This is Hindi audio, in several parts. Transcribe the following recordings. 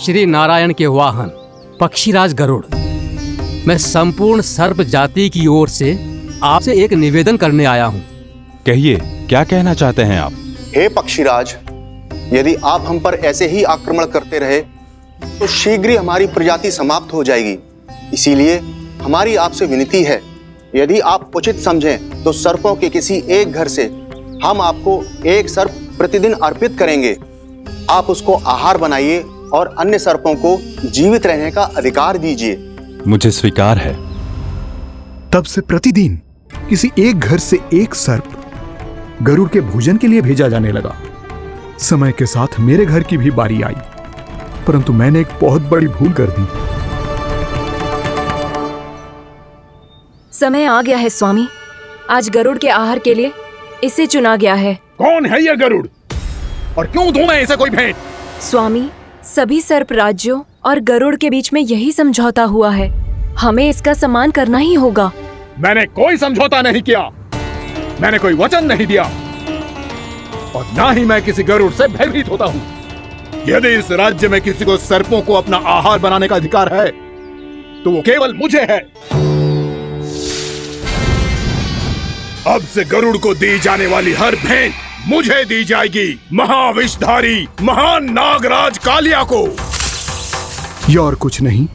श्री नारायण के वाहन पक्षीराज गरुड़, मैं संपूर्ण सर्प जाति की ओर से आपसे एक निवेदन करने आया हूँ। कहिए, क्या कहना चाहते हैं आप? हे पक्षीराज, यदि आप हम पर ऐसे ही आक्रमण करते रहे तो शीघ्र ही हमारी प्रजाति समाप्त हो जाएगी। इसीलिए हमारी आपसे विनती है, यदि आप उचित समझें तो सर्पों के किसी एक घर से हम आपको एक सर्प प्रतिदिन अर्पित करेंगे। आप उसको आहार बनाइए और अन्य सर्पों को जीवित रहने का अधिकार दीजिए। मुझे स्वीकार है। तब से प्रतिदिन किसी एक घर से एक सर्प गरुड़ के भोजन के लिए भेजा जाने लगा। समय के साथ मेरे घर की भी बारी आई, परंतु मैंने एक बहुत बड़ी भूल कर दी। समय आ गया है स्वामी, आज गरुड़ के आहार के लिए इसे चुना गया है। कौन है यह गरुड़ और क्यों दूं मैं इसे कोई भेंट? स्वामी, सभी सर्प राज्यों और गरुड़ के बीच में यही समझौता हुआ है, हमें इसका सम्मान करना ही होगा। मैंने कोई समझौता नहीं किया, मैंने कोई वचन नहीं दिया और ना ही मैं किसी गरुड़ से भयभीत होता हूँ। यदि इस राज्य में किसी को सर्पों को अपना आहार बनाने का अधिकार है तो वो केवल मुझे है। अब से गरुड़ को दी जाने वाली हर भेंट मुझे दी जाएगी, महाविषधारी महान नागराज कालिया को। यह और कुछ नहीं,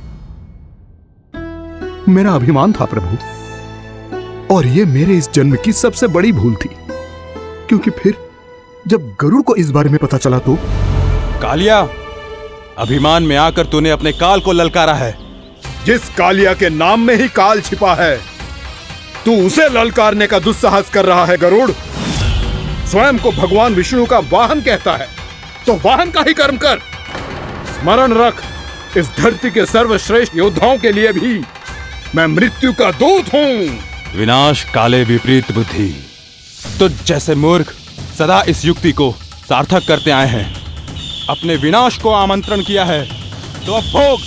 मेरा अभिमान था प्रभु, और यह मेरे इस जन्म की सबसे बड़ी भूल थी, क्योंकि फिर जब गरुड़ को इस बारे में पता चला तो। कालिया, अभिमान में आकर तूने अपने काल को ललकारा है। जिस कालिया के नाम में ही काल छिपा है, तू उसे ललकारने का दुस्साहस कर रहा है गरुड़। स्वयं को भगवान विष्णु का वाहन कहता है तो वाहन का ही कर्म कर। स्मरण रख, इस धरती के सर्वश्रेष्ठ योद्धाओं के लिए भी मैं मृत्यु का दूत हूँ। विनाश काले विपरीत बुद्धि। तुझ जैसे मूर्ख सदा इस युक्ति को सार्थक करते आए हैं। अपने विनाश को आमंत्रण किया है तो अब भोग।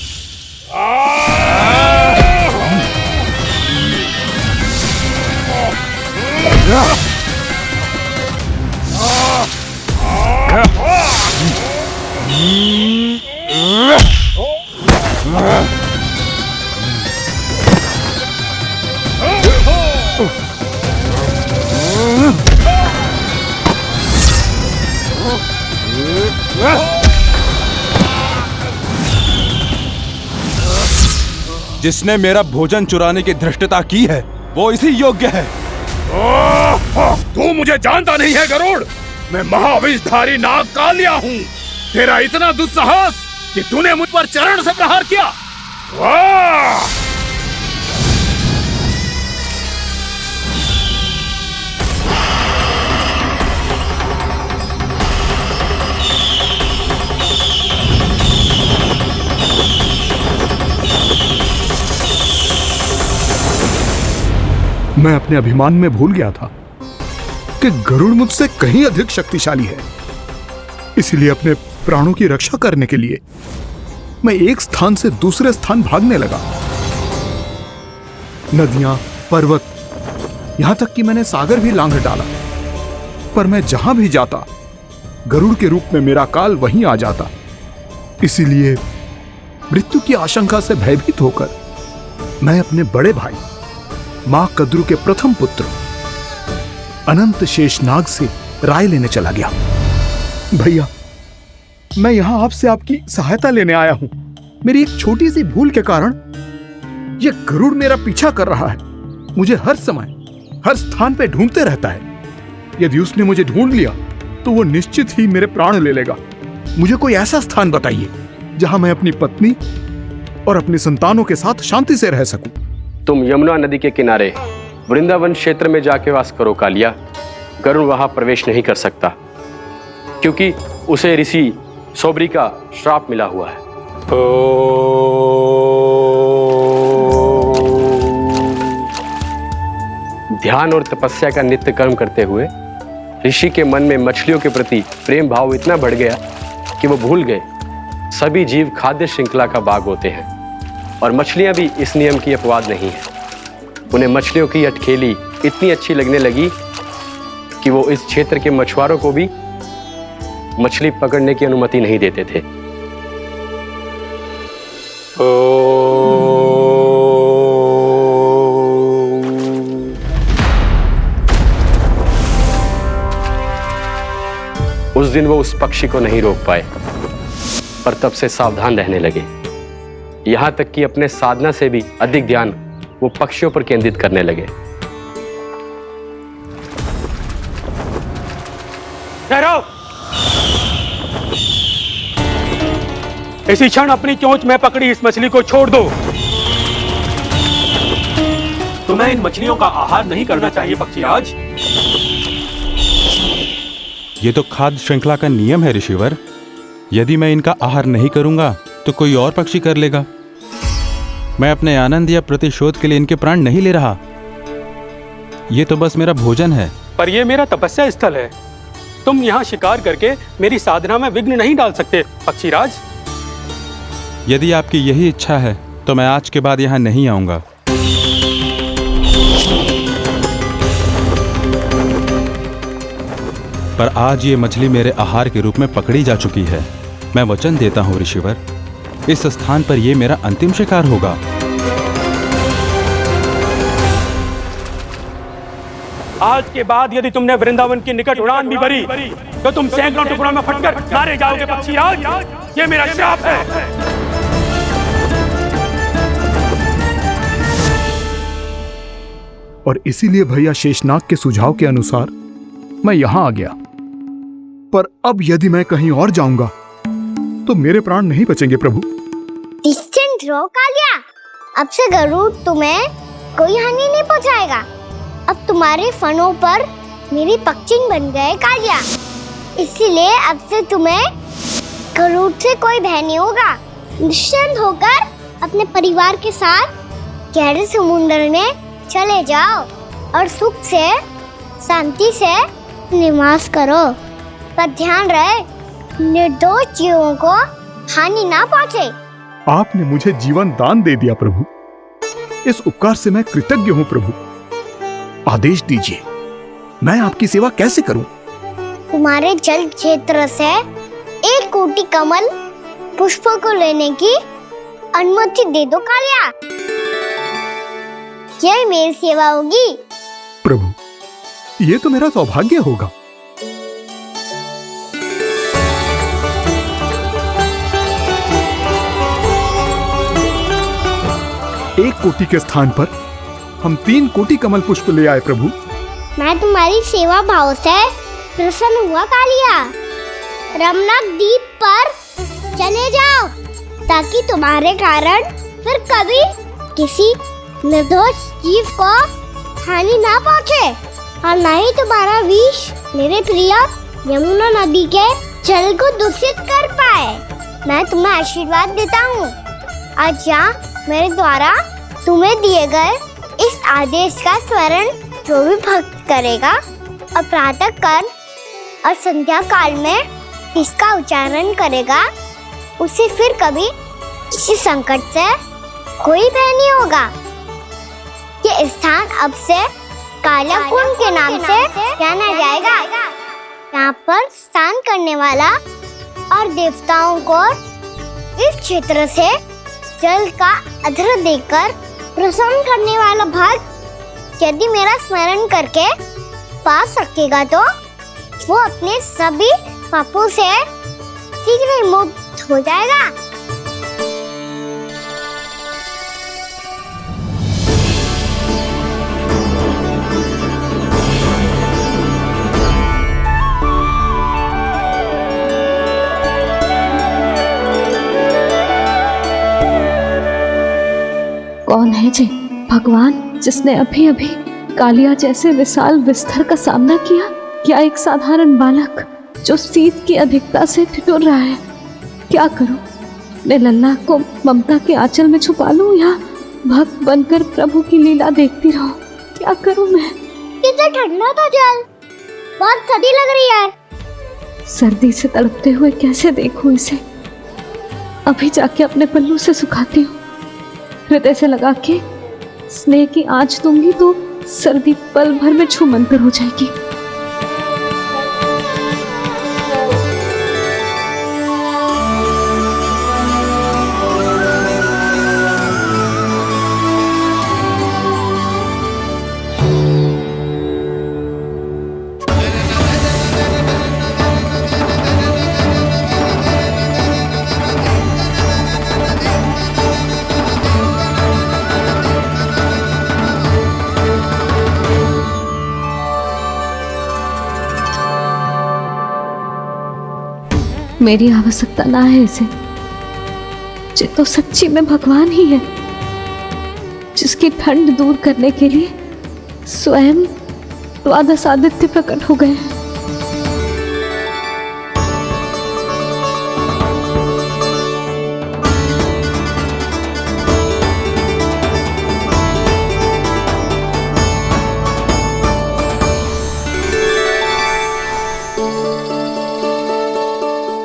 जिसने मेरा भोजन चुराने की धृष्टता की है वो इसी योग्य है। तू मुझे जानता नहीं है गरुड़, मैं महाविषधारी नाग कालिया हूँ। तेरा इतना दुस्साहस कि तूने मुझ पर चरण से प्रहार किया। मैं अपने अभिमान में भूल गया था कि गरुड़ मुझसे कहीं अधिक शक्तिशाली है। इसलिए अपने प्राणों की रक्षा करने के लिए मैं एक स्थान से दूसरे स्थान भागने लगा। नदियां, पर्वत, यहां तक कि मैंने सागर भी लांघ डाला, पर मैं जहां भी जाता गरुड़ के रूप में मेरा काल वहीं आ जाता। इसीलिए मृत्यु की आशंका से भयभीत होकर मैं अपने बड़े भाई मां कद्रु के प्रथम पुत्र अनंत शेषनाग से राय लेने चला गया। भैया, मैं यहां आपसे आपकी सहायता लेने आया हूं। मेरी एक छोटी सी भूल के कारण यह गरुड़ मेरा पीछा कर रहा है। मुझे हर समय हर स्थान पे ढूंढते रहता है। यदि उसने मुझे ढूंढ लिया तो वो निश्चित ही मेरे प्राण ले लेगा। मुझे कोई ऐसा स्थान बताइए जहां मैं अपनी पत्नी और अपनी संतानों के साथ शांति से रह सकूं। तुम यमुना नदी के किनारे वृंदावन क्षेत्र में जाके वास करो कालिया। गरुड़ वहां प्रवेश नहीं कर सकता क्योंकि उसे ऋषि सोबरी का श्राप मिला हुआ है। ध्यान और तपस्या का नित्य कर्म करते हुए ऋषि के मन में मछलियों के प्रति प्रेम भाव इतना बढ़ गया कि वो भूल गए सभी जीव खाद्य श्रृंखला का भाग होते हैं और मछलियां भी इस नियम की अपवाद नहीं है। उन्हें मछलियों की अटखेली इतनी अच्छी लगने लगी कि वो इस क्षेत्र के मछुआरों को भी मछली पकड़ने की अनुमति नहीं देते थे। उस दिन वो उस पक्षी को नहीं रोक पाए, पर तब से सावधान रहने लगे। यहां तक कि अपने साधना से भी अधिक ध्यान वो पक्षियों पर केंद्रित करने लगे। ठहरो! इसी क्षण अपनी चोंच में पकड़ी इस मछली को छोड़ दो। तुम्हें इन मछलियों का आहार नहीं करना चाहिए पक्षीराज। ये तो खाद्य श्रृंखला का नियम है ऋषिवर। यदि मैं इनका आहार नहीं करूंगा तो कोई और पक्षी कर लेगा। मैं अपने आनंद या प्रतिशोध के लिए इनके प्राण नहीं ले रहा। ये तो बस मेरा भोजन है। पर यह मेरा तपस्या स्थल है। तुम यहाँ शिकार करके मेरी साधना में विघ्न नहीं डाल सकते पक्षीराज। यदि आपकी यही इच्छा है तो मैं आज के बाद यहाँ नहीं आऊंगा। पर आज ये मछली मेरे आहार के रूप में पकड़ी जा चुकी है। मैं वचन देता हूँ ऋषिवर, इस स्थान पर यह मेरा अंतिम शिकार होगा। आज के बाद यदि तुमने वृंदावन की निकट उड़ान भी भरी तो तुम सैकड़ों टुकड़ों में फटकर मारे जाओगे पक्षीराज। ये मेरा श्राप है। और इसीलिए भैया शेषनाग के सुझाव के अनुसार मैं यहां आ गया। पर अब यदि मैं कहीं और जाऊंगा तो मेरे प्राण नहीं बचेंगे प्रभु। निश्चिंत रहो कालिया, अब से गरुड़ तुम्हें कोई हानि नहीं पहुंचाएगा। अब तुम्हारे फनों पर मेरी पक्षिंग बन गए कालिया, इसीलिए अब से तुम्हें गरुड़ से कोई भय नहीं होगा। निश्चिंत होकर अपने परिवार के साथ गहरे समुद्र में चले जाओ और सुख से शांति से निवास करो। पर ध्यान रहे निर्दोष जीवों को हानि ना पहुंचे। आपने मुझे जीवन दान दे दिया प्रभु, इस उपकार से मैं कृतज्ञ हूँ प्रभु। आदेश दीजिए, मैं आपकी सेवा कैसे करूं? तुम्हारे जल क्षेत्र से 1 कोटि कमल पुष्पों को लेने की अनुमति दे दो कालिया। यह मेरी सेवा होगी। प्रभु, ये तो मेरा सौभाग्य होगा। एक कोटि के स्थान पर हम 3 कोटि कमल पुष्प ले आए प्रभु। मैं तुम्हारी सेवा भाव से प्रसन्न हुआ कालिया। रमनाक द्वीप पर चले जाओ ताकि तुम्हारे कारण फिर कभी किसी निर्दोष जीव को हानि ना पहुंचे और न ही तुम्हारा विष मेरे प्रिय यमुना नदी के जल को दूषित कर पाए। मैं तुम्हें आशीर्वाद देता हूँ। आज यहाँ मेरे द्वारा तुम्हें दिए गए इस आदेश का स्मरण जो भी भक्त करेगा और प्रातः काल और संध्या काल में इसका उच्चारण करेगा, उसे फिर कभी किसी संकट से कोई भय नहीं होगा। ये स्थान अब से काला कुंड के नाम से जाना जाएगा। यहाँ पर स्नान करने वाला और देवताओं को इस क्षेत्र से जल का अधर देकर प्रसन्न करने वाला भक्त यदि मेरा स्मरण करके पास रखेगा तो वो अपने सभी पापों से शीघ्र ही मुक्त हो जाएगा। कौन है जी भगवान जिसने अभी अभी कालिया जैसे विशाल विस्तर का सामना किया? क्या एक साधारण बालक जो शीत की अधिकता से ठिठुर रहा है? क्या करूं? मैं लल्ला को ममता के आंचल में छुपा लूं या भक्त बनकर प्रभु की लीला देखती रहूं? क्या करूं मैं? कितना ठंडा था जल, बहुत सर्दी लग रही है। सर्दी से तड़पते हुए कैसे देखूं इसे? अभी जाके अपने पल्लू से सुखाती हूँ। हृदय से लगा के स्नेह की आंच दूंगी तो सर्दी पल भर में छूमंतर हो जाएगी। मेरी आवश्यकता ना है इसे। ये तो सच्ची में भगवान ही है, जिसकी ठंड दूर करने के लिए स्वयं द्वादश आदित्य प्रकट हो गए।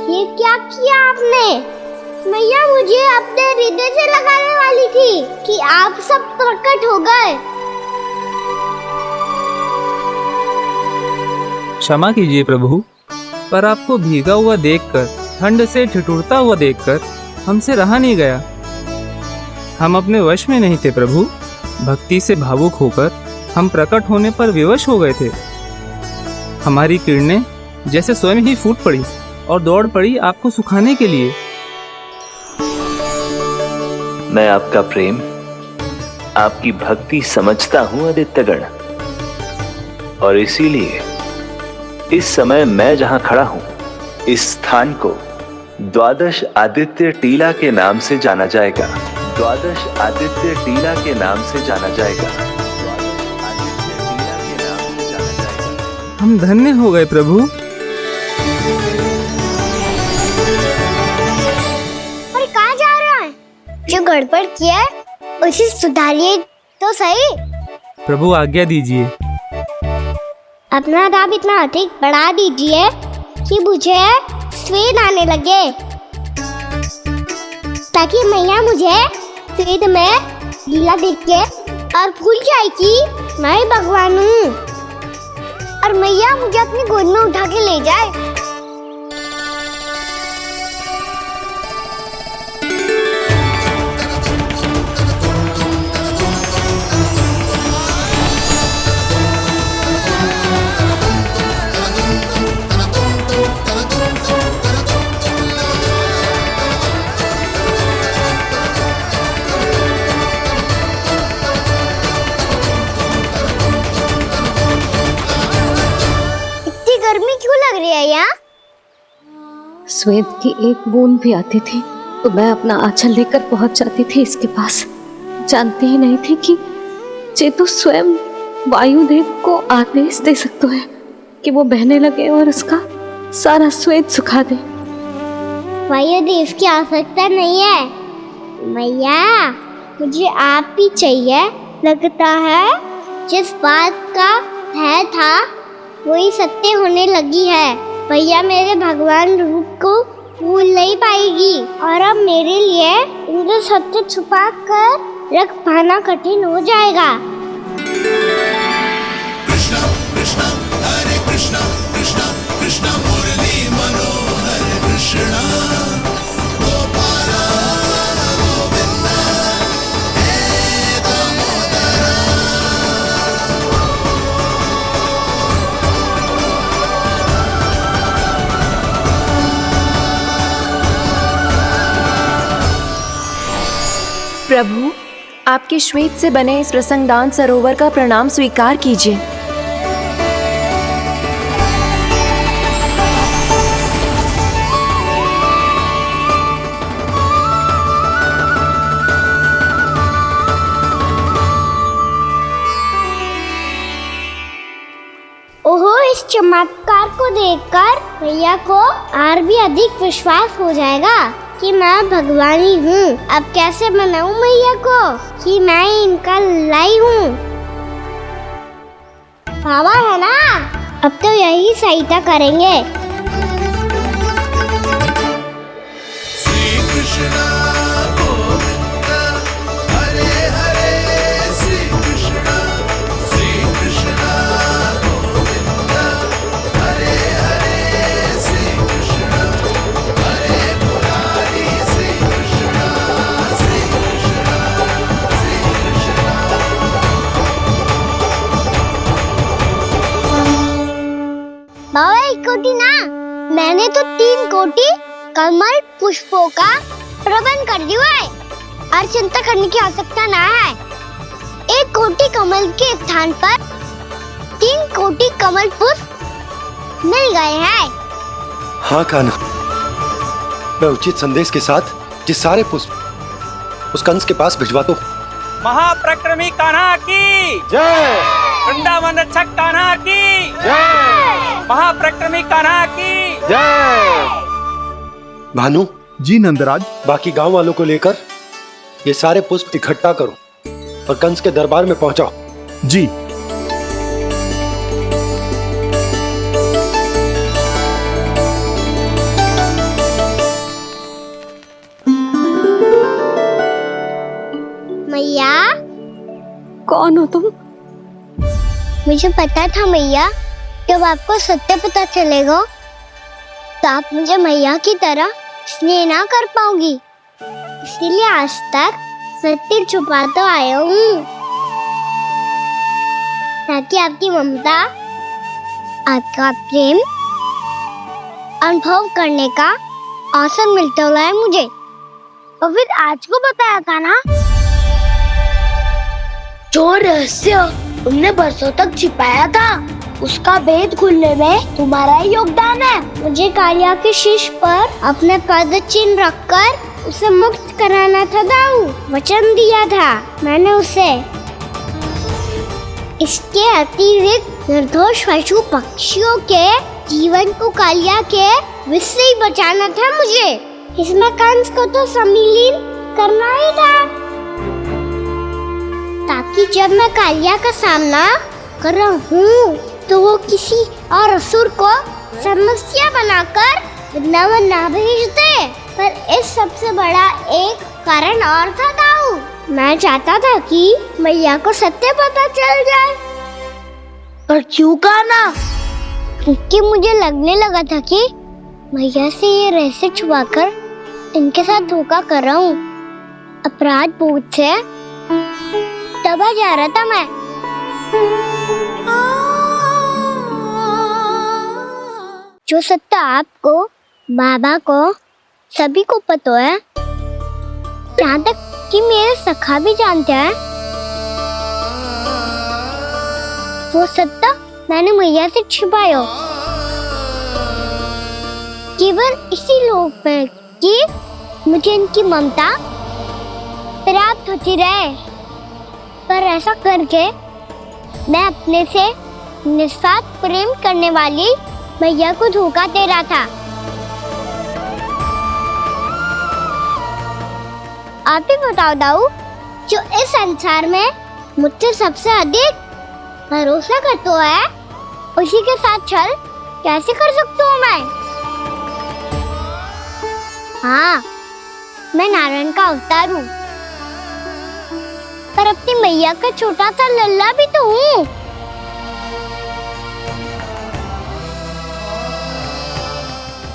ये क्या किया आपने? मैया मुझे अपने हृदय से लगाने वाली थी कि आप सब प्रकट हो गए। क्षमा कीजिए प्रभु, पर आपको भीगा हुआ देखकर, ठंड से ठिठुरता हुआ देखकर हमसे रहा नहीं गया। हम अपने वश में नहीं थे प्रभु। भक्ति से भावुक होकर हम प्रकट होने पर विवश हो गए थे। हमारी किरणें जैसे स्वयं ही फूट पड़ी और दौड़ पड़ी आपको सुखाने के लिए। मैं आपका प्रेम, आपकी भक्ति समझता हूं आदित्यगण, और इसीलिए इस समय मैं जहां खड़ा हूं, इस स्थान को द्वादश आदित्य टीला के नाम से जाना जाएगा। द्वादश आदित्य टीला के नाम से जाना जाएगा। आदित्य टीला के नाम से जाना जाएगा। हम धन्य हो गए प्रभु। पर कहाँ जा रहा है? जो गड़बड़ किया है उसे सुधारिए तो सही। प्रभु आज्ञा दीजिए। अपना दाब इतना अधिक बढ़ा दीजिए कि मुझे स्वेद आने लगे, ताकि मैया मुझे स्वेद में गीला देख के और भूल जाए कि मैं ही भगवान हूँ, और मैया मुझे अपनी गोद में उठा के ले जाए। गर्मी क्यों लग रही है यहाँ? स्वेद की एक बूंद भी आती थी तो मैं अपना आंचल लेकर पहुंच जाती थी इसके पास। जानती ही नहीं थी कि ये तो स्वयं वायुदेव को आदेश दे सकते हैं कि वो बहने लगे और उसका सारा स्वेद सुखा दे। वायुदेव की आवश्यकता नहीं है मैया, मुझे आप ही चाहिए। लगता है जिस बात का भय था वही सत्य होने लगी है। भैया मेरे भगवान रूप को भूल नहीं पाएगी, और अब मेरे लिए इनका सत्य छुपा कर रख पाना कठिन हो जाएगा। कृष्णा कृष्णा हरे कृष्णा कृष्णा कृष्णा मुरली मनोहर कृष्णा गोपाला गोविंदा हे दामोदरा। प्रभु, आपके श्वेत से बने इस प्रसंगदान सरोवर का प्रणाम स्वीकार कीजिए। ओहो, इस चमत्कार को देखकर भैया को और भी अधिक विश्वास हो जाएगा कि मैं भगवान ही हूँ। अब कैसे मनाऊं मैया को कि मैं इनका लाई हूँ? बाबा है ना, अब तो यही सहायता करेंगे। श्री कृष्णा गोविंदा हरे हरे श्री कृष्णा गोविंदा हरे हरे श्री कृष्णा हरे मुरारी श्री कृष्णा श्री कृष्णा श्री कृष्णा। बाबा एक कोटी ना, मैंने तो 3 कोटी कमल पुष्पों का प्रबंध कर दिया है और चिंता करने की आवश्यकता ना है। 1 कोटी कमल के स्थान पर 3 कोटी कमल पुष्प मिल गए हैं। हाँ कान्हा, मैं उचित संदेश के साथ ये सारे पुष्प उस कंस के पास भिजवा दो। महाप्रक्रमी कान्हा की जय। वृंदावन रक्षक कान्हा की जय। महाप्रक्रमी कान्हा की जय। भानु जी नंदराज। बाकी गांव वालों को लेकर ये सारे पुष्प इकट्ठा करो और कंस के दरबार में पहुंचाओ। जी। मैया। कौन हो तुम? मुझे पता था मैया, जब आपको सत्य पता चलेगा तो आप मुझे मैया की तरह स्नेह ना कर पाओगी, इसीलिए आज तक सत्य छुपाता आया हूँ, ताकि आपकी ममता, आपका प्रेम अनुभव करने का अवसर मिलता है मुझे। और फिर आज को बताया था ना, जो रहस्य तुमने बरसों तक छिपाया था, उसका भेद खुलने में तुम्हारा ही योगदान है। मुझे कालिया के शीश पर अपने पद चिन्ह रखकर उसे मुक्त कराना था दाऊ, वचन दिया था मैंने उसे। इसके अतिरिक्त निर्दोष पशु पक्षियों के जीवन को कालिया के विष से ही बचाना था मुझे। इसमें कंस को तो सम्मिलित करना ही था, ताकि जब मैं कालिया का सामना कर रहा हूँ तो वो किसी और असुर को समस्या बनाकर वृंदावन ना भेज दे। पर इस सबसे बड़ा एक कारण और था दाऊ, मैं चाहता था कि मैया को सत्य पता चल जाए। पर क्यों कहा ना? क्योंकि मुझे लगने लगा था कि मैया से ये रहस्य छुपाकर इनके साथ धोखा कर रहा हूँ। अपराध बोध से दबा जा रहा था मैं। जो सत्य आपको, बाबा को, सभी को पता है, यहाँ तक कि मेरे सखा भी जानते हैं, वो सत्य मैंने मैया से छिपाया केवल इसी लोक में कि मुझे इनकी ममता प्राप्त होती रहे। पर ऐसा करके मैं अपने से निस्वार्थ प्रेम करने वाली मैया को धोखा दे रहा था। आप ही बताओ दाऊ, जो इस संसार में मुझसे सबसे अधिक भरोसा करता है, उसी के साथ छल कैसे कर सकता हूँ मैं? हाँ, मैं नारायण का अवतार हूँ, पर अपनी मैया का छोटा सा लल्ला भी तो हूँ।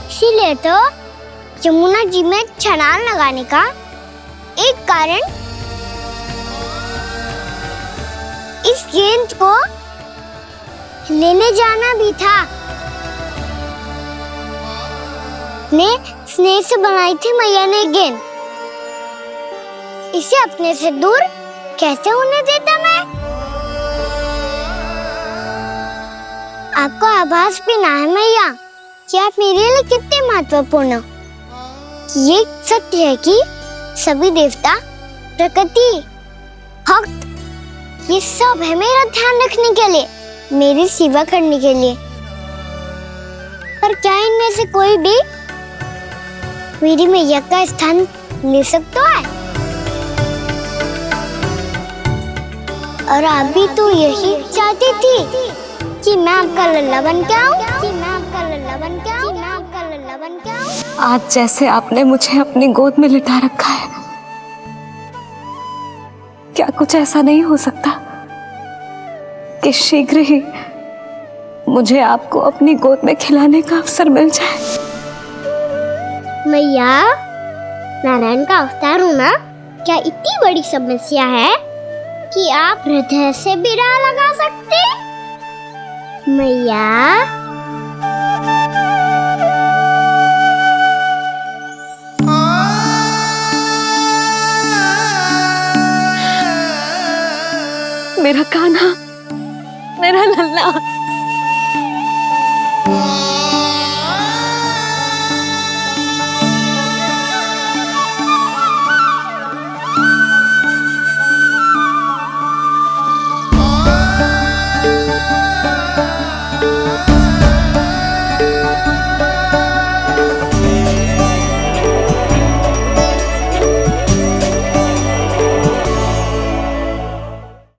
इसीलिए तो यमुना जी में छलांग लगाने का एक कारण इस गेंद को लेने जाना भी था। ने स्नेह से बनाई थी मैया ने गेंद, इसे अपने से दूर कैसे होने देता मैं? आपको आभास भी ना है मैया कि आप मेरे लिए कितने महत्वपूर्ण हो। ये सत्य है कि सभी देवता, प्रकृति, भक्त, ये सब है मेरा ध्यान रखने के लिए, मेरी सेवा करने के लिए। पर क्या इनमें से कोई भी मेरी मैया का स्थान ले सकता है? और आप भी तो यही चाहती थी कि मैं आपका लल्ला बन के आऊं, कि मैं आपका लल्ला बन के आऊं, कि मैं आपका लल्ला बन के आऊं। आज जैसे आपने मुझे अपनी गोद में लिटा रखा है, क्या कुछ ऐसा नहीं हो सकता कि शीघ्र ही मुझे आपको अपनी गोद में खिलाने का अवसर मिल जाए? मैया, नारायण का अवतार होना क्या इतनी बड़ी समस्या है कि आप हृदय से भी राह लगा सकते? मैया, मेरा कान्हा, मेरा लल्ला।